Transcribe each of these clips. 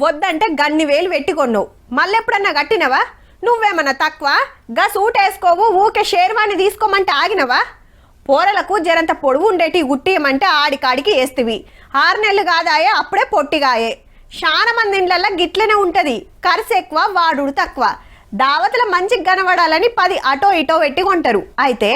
వద్దంటే గన్ని వేలు పెట్టి కొన్నావు, మళ్ళెప్పుడన్నా కట్టినవా? నువ్వేమన్నా తక్కువ? గా సూట్ వేసుకోవు, ఊకే షేర్వాణి తీసుకోమంటే ఆగినవా? పోరలకు జరంత పొడుగు ఉండేటి గుట్టియమంటే ఆడికాడికి వేస్తువి. 6 నెలలు కాదాయే అప్పుడే పొట్టిగాయే. చాలా మంది ఇండ్లల్లో గిట్లనే ఉంటది, ఖర్చు ఎక్కువ వాడుడు తక్కువ. దావతుల మంచిగా కనబడాలని 10 అటో ఇటో పెట్టి కొంటారు. అయితే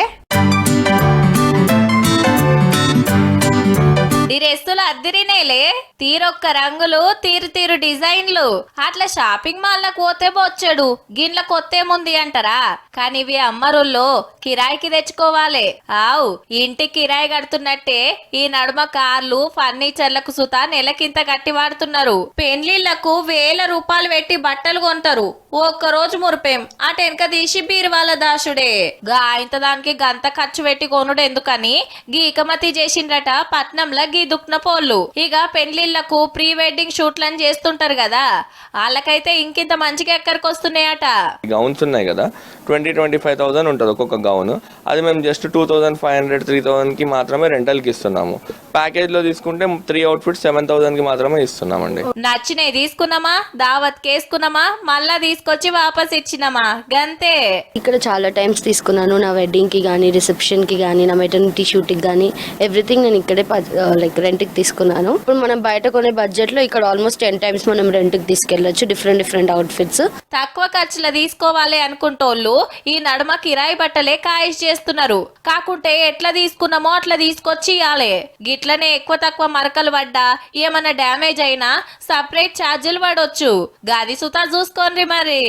ఈ డ్రెస్సులు అద్దిరినేలే, తీరొక్క రంగులు, తీరు తీరు డిజైన్లు. అట్లా షాపింగ్ మాల్ లకు పోతే బొచ్చడు గిన్ల కొత్తేముంది అంటారా? కానీ ఇవి అమ్మరుల్లో కిరాయికి తెచ్చుకోవాలి. ఆవు ఇంటి కిరాయి కడుతున్నట్టే ఈ నడుమ కార్లు, ఫర్నిచర్లకు సుతా నెలకింత కట్టి వాడుతున్నారు. పెళ్లిళ్లకు వేల రూపాయలు పెట్టి బట్టలు కొంటారు. ఒక్కరోజు మురిపేం అటు వెనక తీసి బీరువాల దాసుడే. గా ఇంత దానికి గంత ఖర్చు పెట్టి కొనుడు ఎందుకని గీకమతి చేసిండ్రట పట్నంలో గీ దుక్న పోళ్ళు. ఇక పెళ్లిళ్లకు ప్రీ వెడ్డింగ్ షూట్లని చేస్తుంటారు కదా, వాళ్ళకైతే ఇంకింత మంచిగా ఎక్కడికి వస్తున్నాయట. గౌన్స్ ఉన్నాయి కదా, 20-25,000 ఉంటుంది ఒక్కొక్క గౌన్. అది మేము జస్ట్ 2,500-3,000 కి మాత్రమే రెంటల్కి ఇస్తున్నాము. ప్యాకేజ్ లో తీసుకుంటే 3 అవుట్ఫిట్స్ 7,000 కి మాత్రమే ఇస్తున్నామండి. నచ్చినవి తీసుకున్నామా, దావత్ కేసుకున్నామా, మళ్ళా తీసుకొచ్చి వాపస్ ఇచ్చినామా, గంతే. ఇక్కడ చాలా టైమ్స్ తీసుకున్నాను. నా వెడ్డింగ్ కి కానీ, రిసెప్షన్ కి కానీ, నా మెటర్నిటీ షూట్ కి కానీ ఎవ్రీథింగ్ నేను ఇక్కడే లైక్ రెంట్ కి తీసుకున్నాను. ఇప్పుడు మనం బయట కొనే బడ్జెట్ లో ఇక్కడ ఆల్మోస్ట్ 10 times మనం రెంట్ కి తీసుకెళ్లొచ్చు డిఫరెంట్ అవుట్ఫిట్స్. తక్కువ ఖర్చులో తీసుకోవాలి అనుకుంటోళ్ళు ఈ నడుమ కిరాయి బట్టలే కాయిష్ చేస్తున్నారు. కాకుంటే ఎట్లా తీసుకున్నామో అట్లా తీసుకొచ్చి ఇవ్వాలి. గిట్లనే ఎక్కువ తక్కువ మరకలు పడ్డా, ఏమన్నా డ్యామేజ్ అయినా సపరేట్ ఛార్జీలు పడవచ్చు. గది సుతా చూసుకోండి మరి.